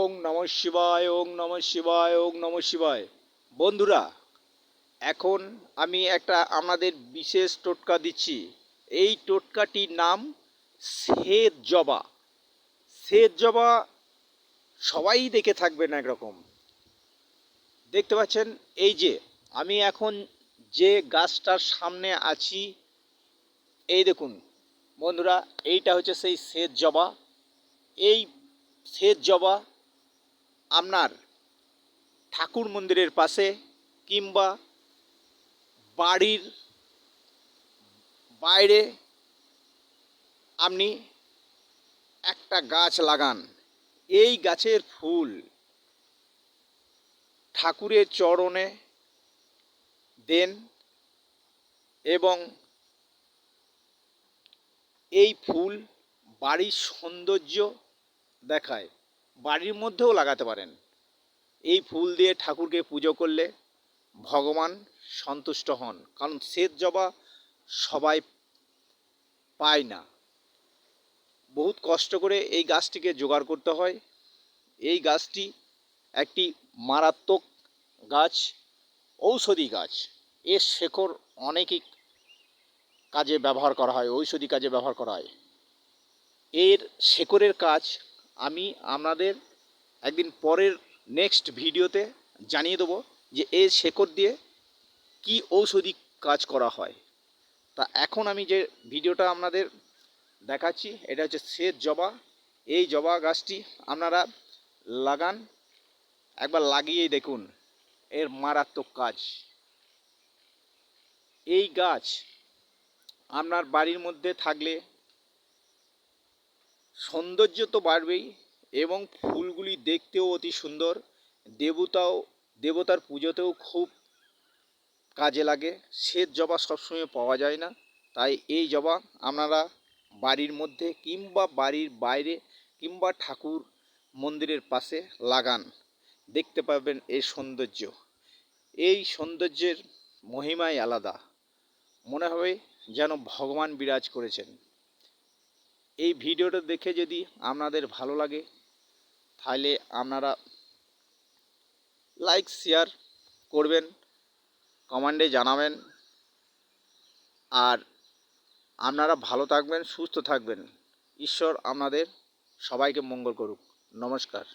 ওং নমঃ শিবায়, ওং নমঃ শিবায়, ওং নমঃ শিবায়। বন্ধুরা, এখন আমি একটা আমাদের বিশেষ টোটকা দিচ্ছি। এই টোটকাটির নাম শ্বেত জবা। শ্বেত জবা সবাই দেখে থাকবেন একরকম। দেখতে পাচ্ছেন, এই যে আমি এখন যে গাছটার সামনে আছি, এই দেখুন বন্ধুরা, এইটা হচ্ছে সেই শ্বেত জবা। এই শ্বেত জবা আপনার ঠাকুর মন্দিরের পাশে কিংবা বাড়ির বাইরে আপনি একটা গাছ লাগান। এই গাছের ফুল ঠাকুরের চরণে দেন এবং এই ফুল বাড়ির সৌন্দর্য দেখায়। বাড়ির মধ্যেও লাগাতে পারেন। এই ফুল দিয়ে ঠাকুরকে পুজো করলে ভগবান সন্তুষ্ট হন, কারণ শ্বেত জবা সবাই পায় না। বহুত কষ্ট করে এই গাছটিকে জোগাড় করতে হয়। এই গাছটি একটি মারাত্মক গাছ, ঔষধি গাছ। এর শেকড় অনেকই কাজে ব্যবহার করা হয়, ঔষধি কাজে ব্যবহার করা হয়। এর শেকড়ের কাজ আমি আপনাদের একদিন পরের নেক্সট ভিডিওতে জানিয়ে দেবো যে এর শেকড় দিয়ে কি ঔষধি কাজ করা হয়। তা এখন আমি যে ভিডিওটা আপনাদের দেখাচ্ছি, এটা হচ্ছে শ্বেত জবা। এই জবা গাছটি আপনারা লাগান, একবার লাগিয়েই দেখুন এর মারাত্মক কাজ। এই গাছ আপনার বাড়ির মধ্যে থাকলে সৌন্দর্য তো বাড়বেই এবং ফুলগুলি দেখতেও অতি সুন্দর। দেবতার পুজোতেও খুব কাজে লাগে। শ্বেত জবা সবসময় পাওয়া যায় না, তাই এই জবা আপনারা বাড়ির মধ্যে কিংবা বাড়ির বাইরে কিংবা ঠাকুর মন্দিরের পাশে লাগান। দেখতে পাবেন এই সৌন্দর্য। এই সৌন্দর্যের মহিমাই আলাদা, মনে হবে যেন ভগবান বিরাজ করেছেন। এই ভিডিওটা দেখে যদি আপনাদের ভালো লাগে তাহলে আপনারা লাইক শেয়ার করবেন, কমেন্টে জানাবেন। আর আপনারা ভালো থাকবেন, সুস্থ থাকবেন। ঈশ্বর আপনাদের সবাইকে মঙ্গল করুক। নমস্কার।